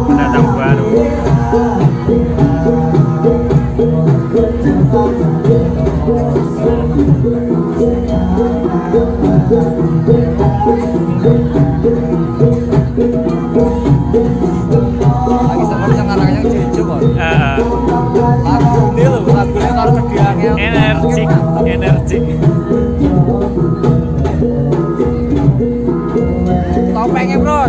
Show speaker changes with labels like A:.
A: Pendatang baru.
B: Lagi seperti yang anaknya jujur kok. Lagunya kalau kediannya
A: Energik, energik.
B: topengnya bro.